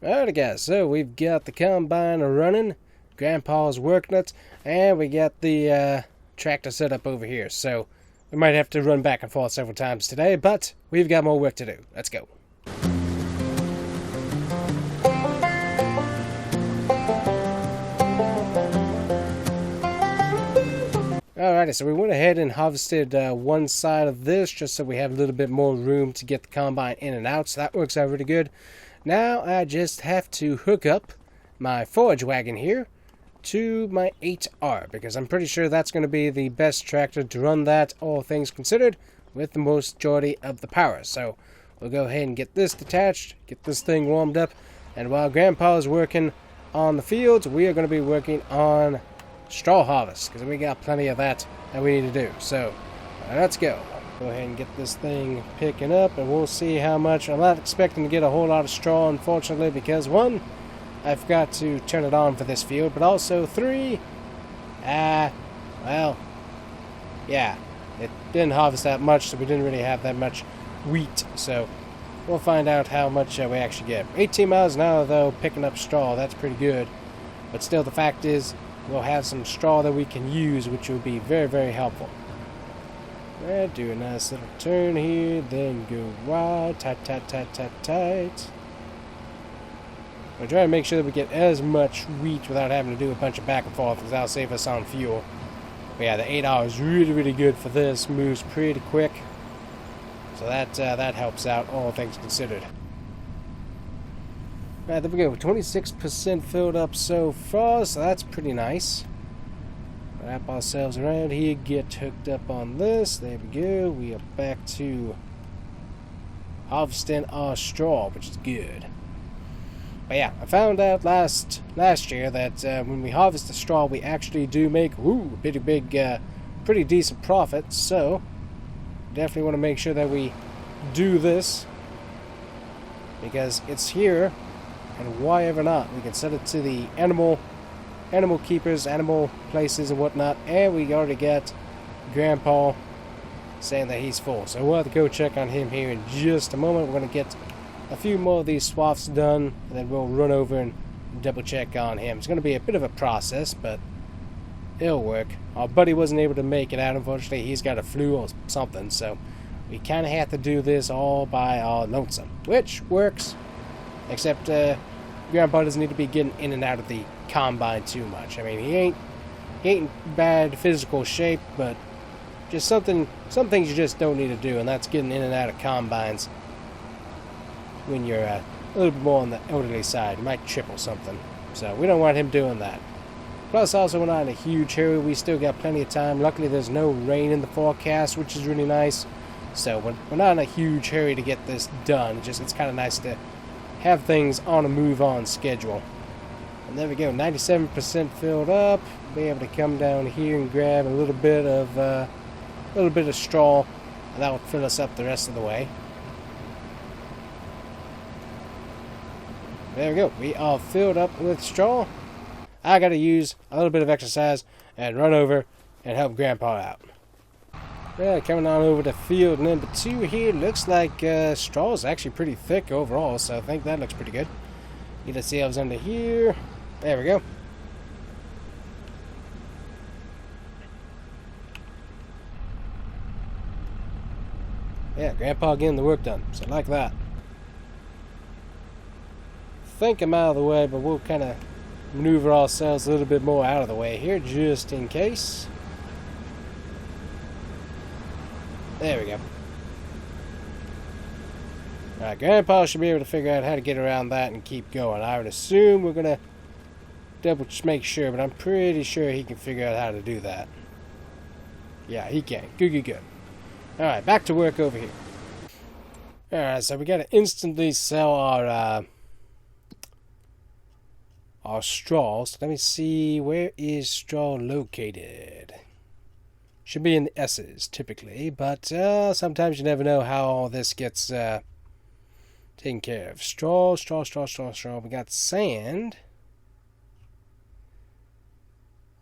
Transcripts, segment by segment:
Alright guys, so we've got the combine running, Grandpa's working it, and we got the tractor set up over here. So we might have to run back and forth several times today, but we've got more work to do. Let's go. Alrighty, so we went ahead and harvested one side of this just so we have a little bit more room to get the combine in and out, so that works out really good. Now I just have to hook up my forage wagon here to my 8R, because I'm pretty sure that's going to be the best tractor to run that, all things considered, with the majority of the power. So we'll go ahead and get this detached, get this thing warmed up, and while Grandpa is working on the fields, we are going to be working on straw harvest, because we got plenty of that we need to do. So let's go. Go ahead and get this thing picking up, and we'll see how much. I'm not expecting to get a whole lot of straw, unfortunately, because one, I forgot to turn it on for this field, but also three, well, yeah, it didn't harvest that much, so we didn't really have that much wheat. So we'll find out how much we actually get. 18 miles an hour, though, picking up straw, that's pretty good. But still, the fact is, we'll have some straw that we can use, which will be very, very helpful. Do a nice little turn here, then go wide, tight, tight, tight, tight, tight. We'll try to make sure that we get as much wheat without having to do a bunch of back and forth, because that'll save us on fuel. But yeah, the 8R is really, really good for this. Moves pretty quick. So that helps out, all things considered. Alright, there we go. 26% filled up so far, so that's pretty nice. Wrap ourselves around here, get hooked up on this. There we go. We are back to harvesting our straw, which is good. But yeah, I found out last year that when we harvest the straw, we actually do make pretty decent profit. So definitely want to make sure that we do this, because it's here, and why ever not? We can set it to the animal keepers, animal places and whatnot, and we already got Grandpa saying that he's full. So we'll have to go check on him here in just a moment. We're going to get a few more of these swaths done, and then we'll run over and double check on him. It's going to be a bit of a process, but it'll work. Our buddy wasn't able to make it out, unfortunately. He's got a flu or something, so we kind of have to do this all by our lonesome, which works, except Grandpa doesn't need to be getting in and out of the combine too much. I mean, he ain't in bad physical shape, but just some things you just don't need to do, and that's getting in and out of combines when you're a little bit more on the elderly side. You might trip or something, so we don't want him doing that. Plus, also, we're not in a huge hurry. We still got plenty of time. Luckily, there's no rain in the forecast, which is really nice. So we're not in a huge hurry to get this done. It's kind of nice to have things on a move-on schedule. And there we go, 97% filled up. Be able to come down here and grab a little bit of straw, and that will fill us up the rest of the way. There we go. We are filled up with straw. I got to use a little bit of exercise and run over and help Grandpa out. Yeah, coming on over to field number 2 here. Looks like straw is actually pretty thick overall, so I think that looks pretty good. Get ourselves under here. There we go. Yeah, Grandpa getting the work done, so like that. Think I'm out of the way, but we'll kind of maneuver ourselves a little bit more out of the way here, just in case. There we go. Alright, Grandpa should be able to figure out how to get around that and keep going. I would assume we're going to double make sure, but I'm pretty sure he can figure out how to do that. Yeah, he can. Good. Alright, back to work over here. Alright, so we got to instantly sell our straw. So let me see, where is straw located? Should be in the S's, typically, but sometimes you never know how all this gets taken care of. Straw. We got sand.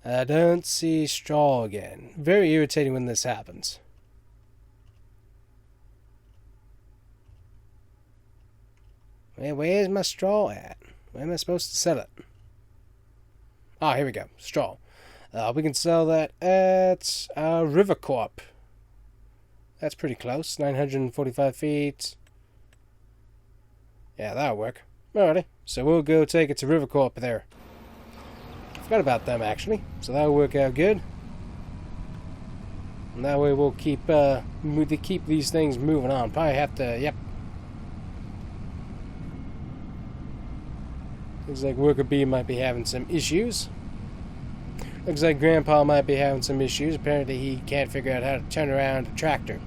I don't see straw again. Very irritating when this happens. Where's my straw at? Where am I supposed to sell it? Ah, here we go. Straw. We can sell that at River Corp. That's pretty close. 945 feet. Yeah, that'll work. Alrighty. So we'll go take it to River Corp there. Forgot about them, actually. So that'll work out good. And that way we'll keep these things moving on. Probably have to, yep. Looks like Worker B might be having some issues. Looks like Grandpa might be having some issues. Apparently he can't figure out how to turn around a tractor.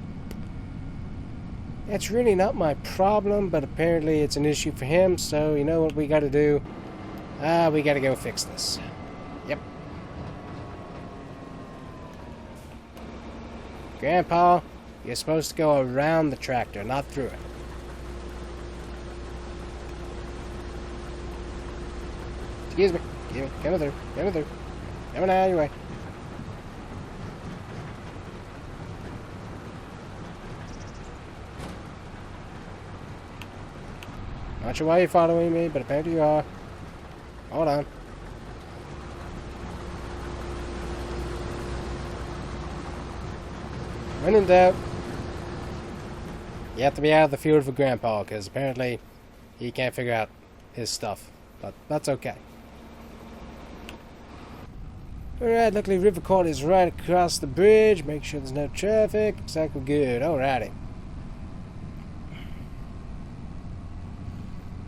That's really not my problem, but apparently it's an issue for him, so you know what we gotta do? We gotta go fix this. Yep. Grandpa, you're supposed to go around the tractor, not through it. Excuse me. Come through. Come through. Come on out of your way. Not sure why you're following me, but apparently you are. Hold on. When in doubt, you have to be out of the field for Grandpa, because apparently he can't figure out his stuff. But that's okay. Alright, luckily River Court is right across the bridge. Make sure there's no traffic. Exactly good. Alrighty.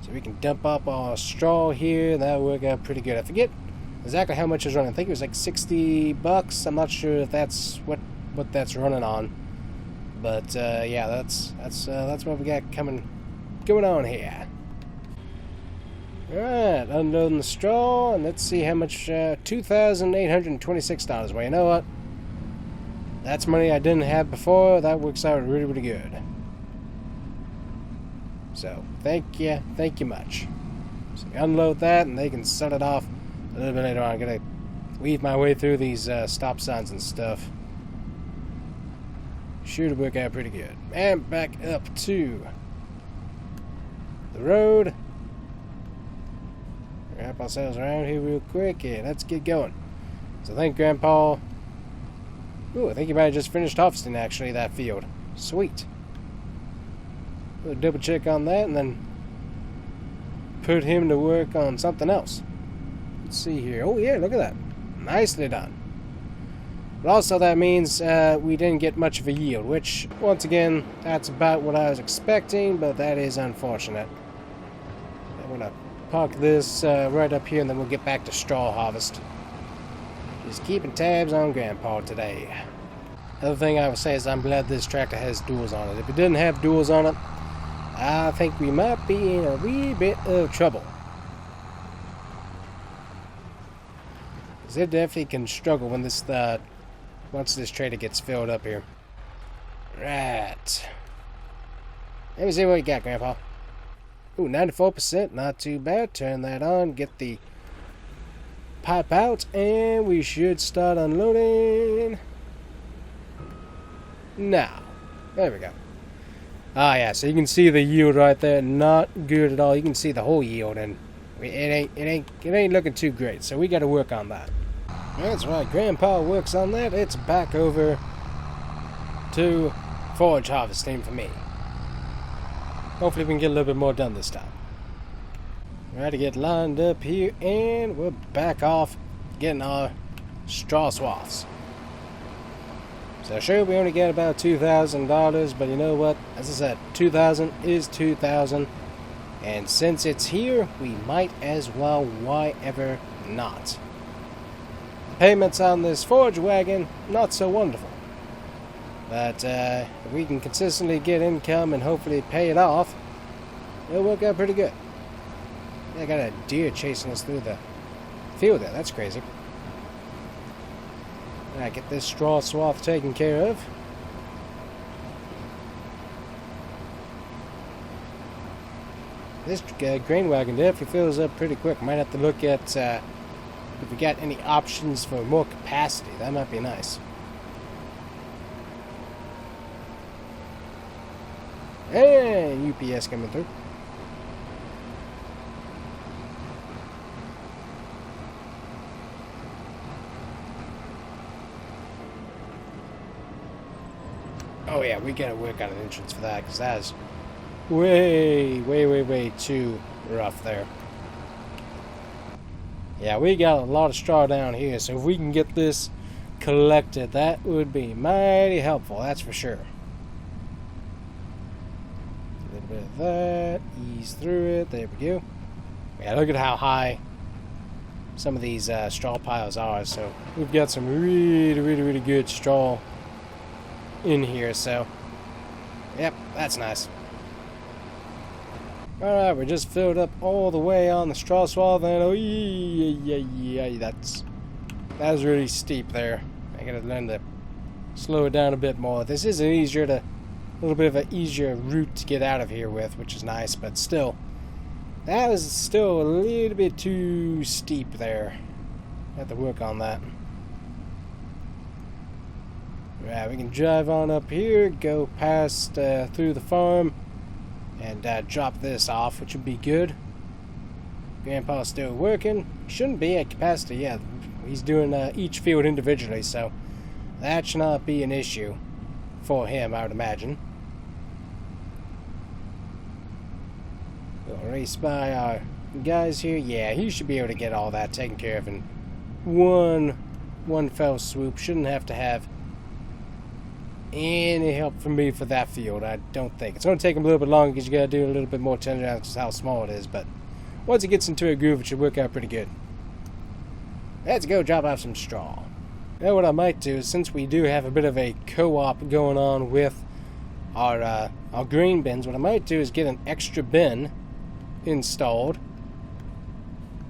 So we can dump up our straw here. That'll work out pretty good. I forget exactly how much is running. I think it was like $60. I'm not sure if that's what that's running on. But yeah, that's what we got going on here. Alright, unloading the straw, and let's see how much, $2,826. Well, you know what? That's money I didn't have before. That works out really, really good. So, thank you much. So, unload that, and they can set it off a little bit later on. I'm gonna weave my way through these stop signs and stuff. Sure to work out pretty good. And back up to the road. Wrap ourselves around here real quick. Yeah, let's get going. So I think Grandpa... Ooh, I think he might have just finished harvesting, actually, that field. Sweet. We'll double check on that and then put him to work on something else. Let's see here. Oh, yeah, look at that. Nicely done. But also that means we didn't get much of a yield, which, once again, that's about what I was expecting, but that is unfortunate. I'm going to park this right up here, and then we'll get back to straw harvest. Just keeping tabs on Grandpa today. Other thing I would say is I'm glad this tractor has duals on it. If it didn't have duals on it, I think we might be in a wee bit of trouble. Because it definitely can struggle when this once this trailer gets filled up here. Right. Let me see what you got, Grandpa. Ooh, 94%, not too bad. Turn that on, get the pipe out, and we should start unloading. Now, there we go. Ah, yeah, so you can see the yield right there. Not good at all. You can see the whole yield, and it ain't looking too great. So we got to work on that. That's right. Grandpa works on that. It's back over to forage harvesting for me. Hopefully we can get a little bit more done this time. Alright, to get lined up here, and we're back off getting our straw swaths. So sure, we only get about $2,000, but you know what? As I said, $2,000 is $2,000, and since it's here, we might as well. Why ever not? Payments on this forage wagon, not so wonderful. But if we can consistently get income and hopefully pay it off, it'll work out pretty good. I got a deer chasing us through the field there. That's crazy. Alright, get this straw swath taken care of. This grain wagon definitely fills up pretty quick. Might have to look at if we got any options for more capacity. That might be nice. And UPS coming through. Oh yeah, we gotta work on an entrance for that, because that is way too rough there. Yeah, we got a lot of straw down here, so if we can get this collected, that would be mighty helpful, that's for sure. A little bit of that, ease through it, there we go. Yeah, look at how high some of these straw piles are, so we've got some really good straw in here, so yep, that's nice. Alright, we're just filled up all the way on the straw swath, and oh yeah, that was really steep there. I gotta learn to slow it down a bit more. This is a little bit of an easier route to get out of here with, which is nice, but still, that was still a little bit too steep there. Have to work on that. Right, we can drive on up here, go past through the farm, and drop this off, which would be good. Grandpa's still working. Shouldn't be at capacity yet. He's doing each field individually, so that should not be an issue for him, I would imagine. We'll race by our guys here. Yeah, he should be able to get all that taken care of in one fell swoop. Shouldn't have to have any help from me for that field, I don't think. It's going to take him a little bit longer because you got to do a little bit more turnaround because how small it is, but once he gets into a groove, it should work out pretty good. Let's go drop off some straw. Now what I might do is, since we do have a bit of a co-op going on with our grain bins, what I might do is get an extra bin installed,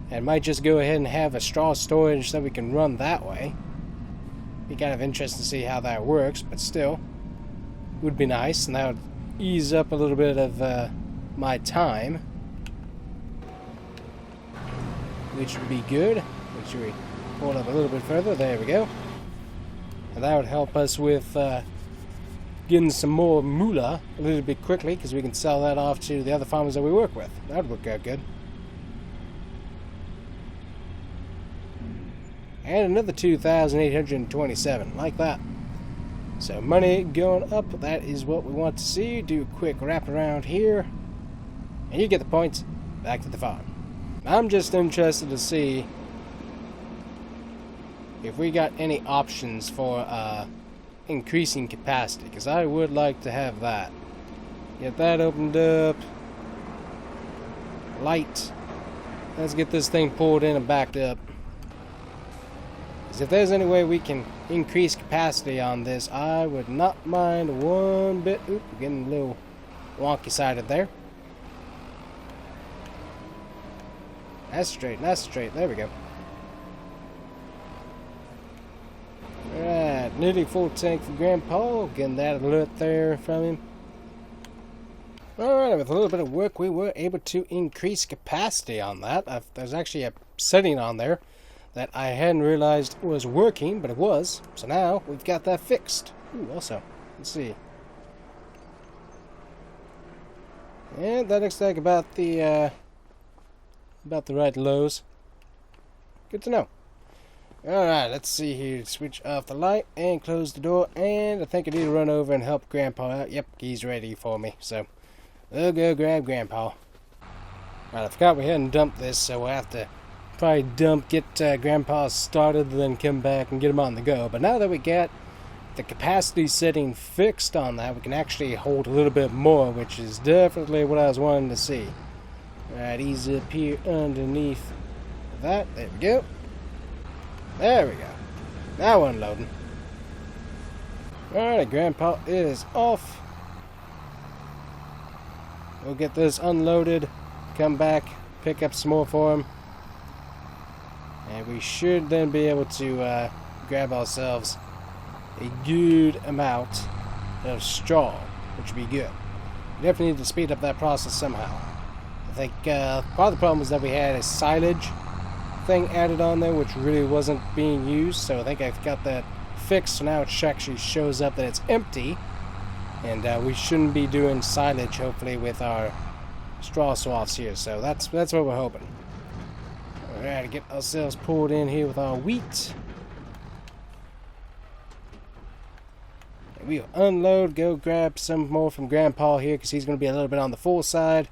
and might just go ahead and have a straw storage so we can run that way. Be kind of interesting to see how that works, but still would be nice, and that would ease up a little bit of my time, which would be good. Make sure we pull it up a little bit further. There we go. And that would help us with getting some more moolah a little bit quickly, because we can sell that off to the other farmers that we work with. That would work out good. And another 2,827, like that. So money going up, that is what we want to see. Do a quick wrap around here, and you get the points. Back to the farm. I'm just interested to see if we got any options for increasing capacity, because I would like to have that. Get that opened up. Light. Let's get this thing pulled in and backed up. If there's any way we can increase capacity on this, I would not mind one bit. Oop, getting a little wonky sided there. That's straight, there we go. Alright, nearly full tank for Grandpa. Getting that alert there from him. Alright, with a little bit of work, we were able to increase capacity on that. There's actually a setting on there that I hadn't realized was working, but it was. So now we've got that fixed. Ooh, also, let's see. And that looks like about the right lows. Good to know. Alright, let's see here. Switch off the light and close the door. And I think I need to run over and help Grandpa out. Yep, he's ready for me. So we'll go grab Grandpa. Alright, I forgot we hadn't dumped this, so we'll have to probably get Grandpa started, then come back and get him on the go. But now that we got the capacity setting fixed on that, we can actually hold a little bit more, which is definitely what I was wanting to see. Alright, easy up here underneath that. There we go. There we go. Now unloading. Alright, Grandpa is off. We'll get this unloaded, come back, pick up some more for him. And we should then be able to grab ourselves a good amount of straw, which would be good. We definitely need to speed up that process somehow. I think part of the problem was that we had a silage thing added on there, which really wasn't being used. So I think I've got that fixed, so now it actually shows up that it's empty. And we shouldn't be doing silage, hopefully, with our straw swaths here. So that's what we're hoping. Alright, get ourselves pulled in here with our wheat. We'll unload, go grab some more from Grandpa here because he's going to be a little bit on the full side.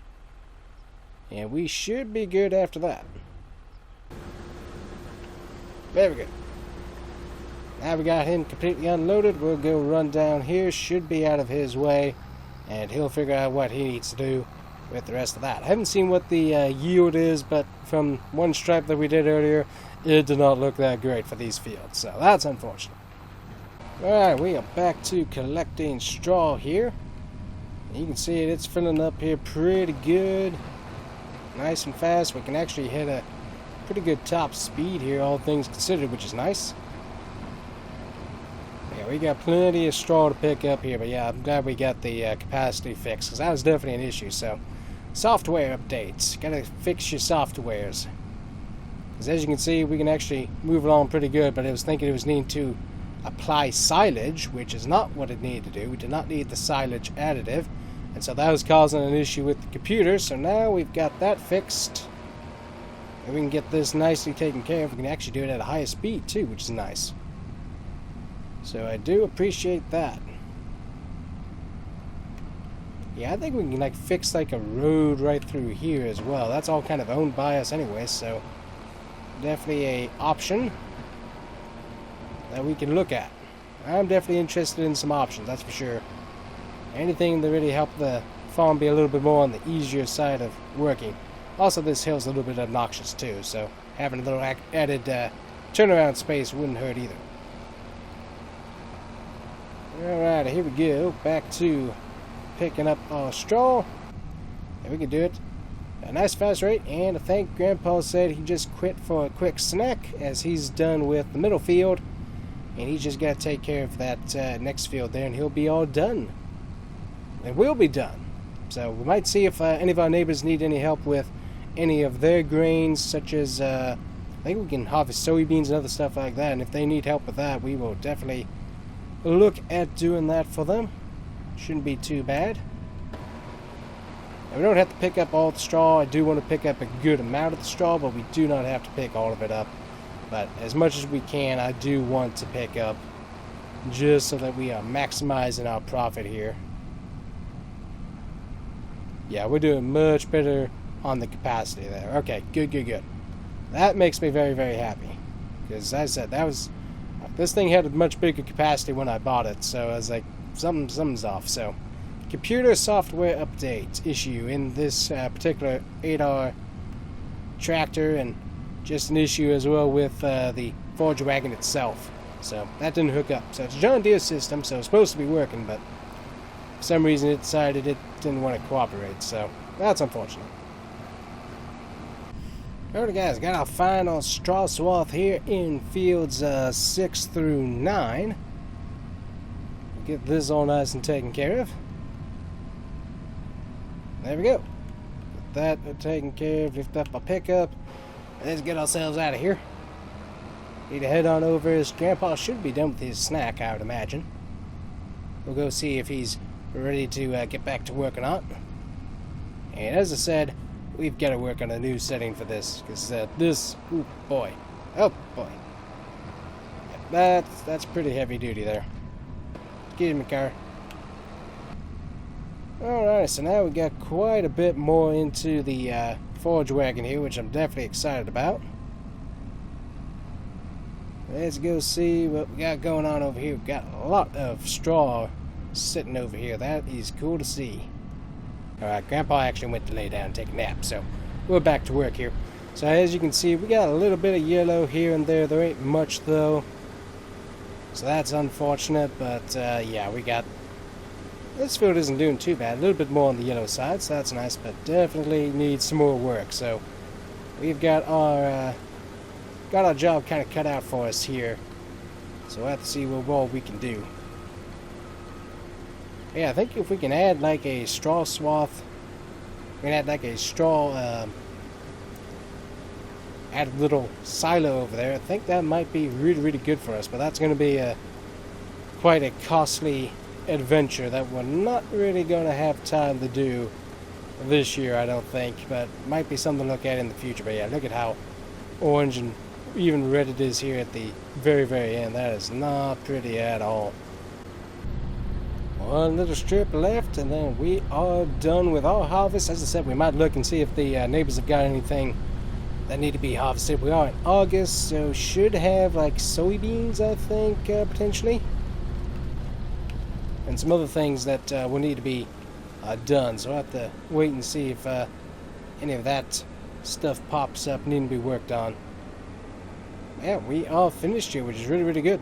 And we should be good after that. There we go. Now we got him completely unloaded. We'll go run down here. Should be out of his way. And he'll figure out what he needs to do with the rest of that. I haven't seen what the yield is, but from one stripe that we did earlier, it did not look that great for these fields. So that's unfortunate. Alright, we are back to collecting straw here. You can see it's filling up here pretty good. Nice and fast. We can actually hit a pretty good top speed here, all things considered, which is nice. Yeah, we got plenty of straw to pick up here, but yeah, I'm glad we got the capacity fixed, because that was definitely an issue. So, software updates. Gotta fix your softwares. Because as you can see, we can actually move along pretty good, but I was thinking it was needing to apply silage, which is not what it needed to do. We did not need the silage additive, and so that was causing an issue with the computer. So now we've got that fixed, and we can get this nicely taken care of. We can actually do it at a higher speed too, which is nice. So I do appreciate that. Yeah, I think we can like fix like a road right through here as well. That's all kind of owned by us anyway, so definitely a option that we can look at. I'm definitely interested in some options, that's for sure. Anything to really help the farm be a little bit more on the easier side of working. Also, this hill's a little bit obnoxious too, so having a little added turnaround space wouldn't hurt either. Alright, here we go. Back to picking up our straw. And we can do it at a nice fast rate. And I think Grandpa said he just quit for a quick snack, as he's done with the middle field. And he's just got to take care of that next field there, and he'll be all done. It will be done. So we might see if any of our neighbors need any help with any of their grains, such as, I think we can harvest soybeans and other stuff like that. And if they need help with that, we will definitely look at doing that for them. Shouldn't be too bad. And we don't have to pick up all the straw. I do want to pick up a good amount of the straw, but we do not have to pick all of it up. But as much as we can, I do want to pick up, just so that we are maximizing our profit here. Yeah, we're doing much better on the capacity there. Okay, good, good, good. That makes me very, very happy. Because as I said, this thing had a much bigger capacity when I bought it, so I was like, something's off. So, computer software update issue in this particular 8R tractor, and just an issue as well with the forage wagon itself. So that didn't hook up. So it's a John Deere system, so it's supposed to be working, but for some reason it decided it didn't want to cooperate. So that's unfortunate. Alright guys, got our final straw swath here in fields 6 through 9. Get this all nice and taken care of. There we go. Get that taken care of. Lift up my pickup. Let's get ourselves out of here. Need to head on over. His Grandpa should be done with his snack, I would imagine. We'll go see if he's ready to get back to work or not. And as I said, we've got to work on a new setting for this, because oh boy, that's pretty heavy duty there. Get in the car. Alright, so now we got quite a bit more into the forage wagon here, which I'm definitely excited about. Let's go see what we got going on over here. We've got a lot of straw sitting over here. That is cool to see. Alright, Grandpa actually went to lay down and take a nap, so we're back to work here. So as you can see, we got a little bit of yellow here and there. There ain't much though, so that's unfortunate, but yeah, we got... This field isn't doing too bad. A little bit more on the yellow side, so that's nice, but definitely needs some more work. So we've got our job kind of cut out for us here. So we'll have to see what more we can do. Yeah, I think if we can add like a straw swath, we can add like a straw, add a little silo over there. I think that might be really, really good for us, but that's going to be quite a costly adventure that we're not really going to have time to do this year, I don't think, but might be something to look at in the future. But yeah, look at how orange and even red it is here at the very, very end. That is not pretty at all. One little strip left, and then we are done with our harvest. As I said, we might look and see if the neighbors have got anything that need to be harvested. We are in August, so should have like soybeans, I think, potentially. And some other things that will need to be done. So I'll have to wait and see if any of that stuff pops up needing to be worked on. Yeah, we are finished here, which is really, really good.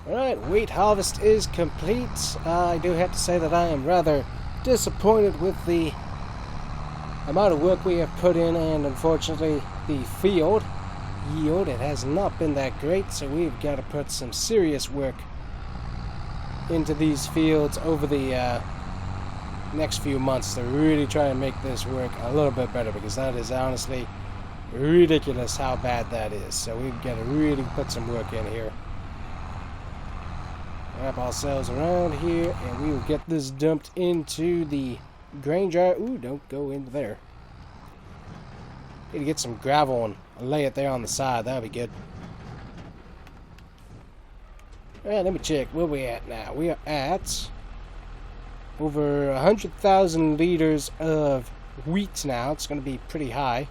Alright, wheat harvest is complete. I do have to say that I am rather disappointed with the amount of work we have put in, and unfortunately the field yield, it has not been that great, so we've got to put some serious work into these fields over the next few months to really try and make this work a little bit better, because that is honestly ridiculous how bad that is. So we've got to really put some work in here. Wrap ourselves around here, and we will get this dumped into the grain dryer. Ooh, don't go into there. Need to get some gravel and lay it there on the side. That'll be good. Alright, let me check where we at now. We are at over 100,000 liters of wheat now. It's going to be pretty high.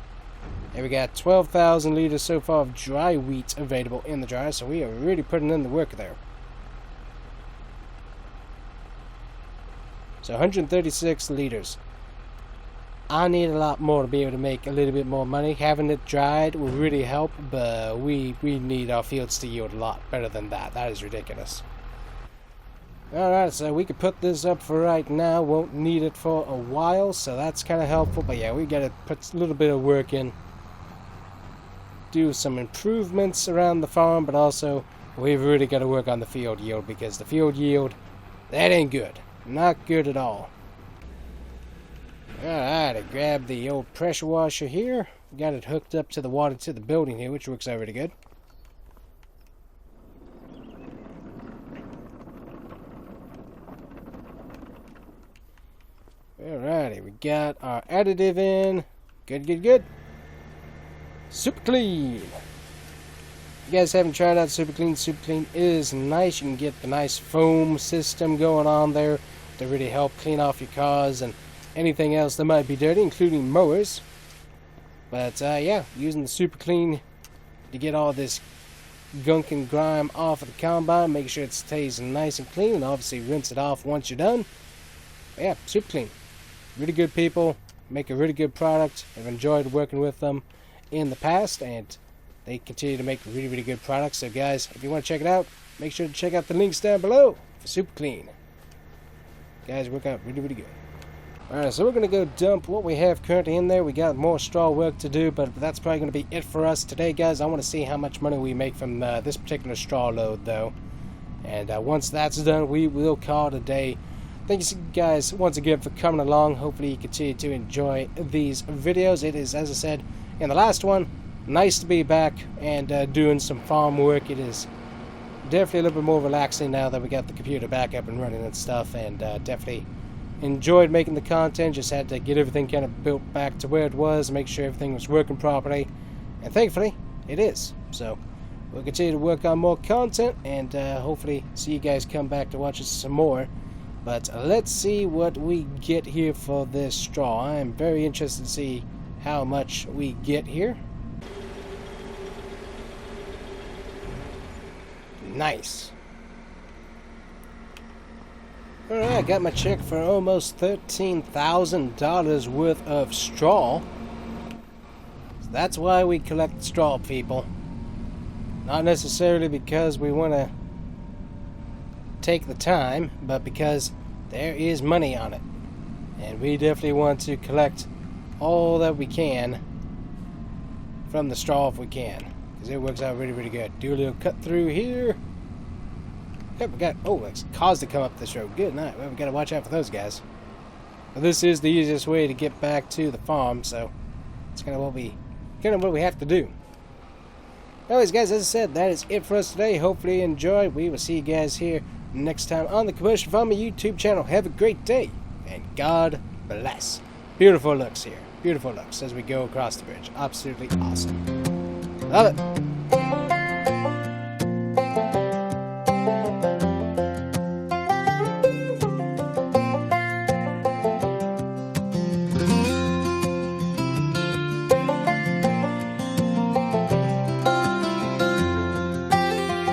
And we got 12,000 liters so far of dry wheat available in the dryer, so we are really putting in the work there. So 136 liters. I need a lot more to be able to make a little bit more money. Having it dried will really help, but we need our fields to yield a lot better than that. That is ridiculous. Alright, so we could put this up for right now. Won't need it for a while, so that's kind of helpful. But yeah, we got to put a little bit of work in. Do some improvements around the farm, but also we've really got to work on the field yield, because the field yield, that ain't good. Not good at all. Alright, I grabbed the old pressure washer here. Got it hooked up to the water to the building here, which works out really good. Alrighty, we got our additive in. Good, good, good. Super clean. If you guys haven't tried out Super Clean is nice. You can get the nice foam system going on there to really help clean off your cars and anything else that might be dirty, including mowers. But yeah, using the Super Clean to get all this gunk and grime off of the combine, make sure it stays nice and clean, and obviously rinse it off once you're done. But yeah, Super Clean, really good people, make a really good product. I've enjoyed working with them in the past, and they continue to make really, really good products. So guys, if you want to check it out, make sure to check out the links down below for Super Clean. Guys, work out really, really good. Alright, so we're going to go dump what we have currently in there. We got more straw work to do, but that's probably going to be it for us today, guys. I want to see how much money we make from this particular straw load, though. And once that's done, we will call it a day. Thank you guys once again for coming along. Hopefully you continue to enjoy these videos. It is, as I said in the last one, nice to be back and doing some farm work. It is definitely a little bit more relaxing now that we got the computer back up and running and stuff, and definitely enjoyed making the content. Just had to get everything kind of built back to where it was, make sure everything was working properly, and thankfully it is. So we'll continue to work on more content, and hopefully see you guys come back to watch us some more. But let's see what we get here for this straw. I am very interested to see how much we get here. Nice. Alright, I got my check for almost $13,000 worth of straw. So that's why we collect straw, people. Not necessarily because we want to take the time, but because there is money on it. And we definitely want to collect all that we can from the straw if we can, because it works out really, really good. Do a little cut through here. Yep, we got, oh, it's cars to come up this road. Good night. Well, we got to watch out for those guys. But this is the easiest way to get back to the farm, so it's kind of what we have to do. Anyways, guys, as I said, that is it for us today. Hopefully you enjoyed. We will see you guys here next time on the Combustion Farmer YouTube channel. Have a great day, and God bless. Beautiful looks here. beautiful looks as we go across the bridge. Absolutely awesome. Love it.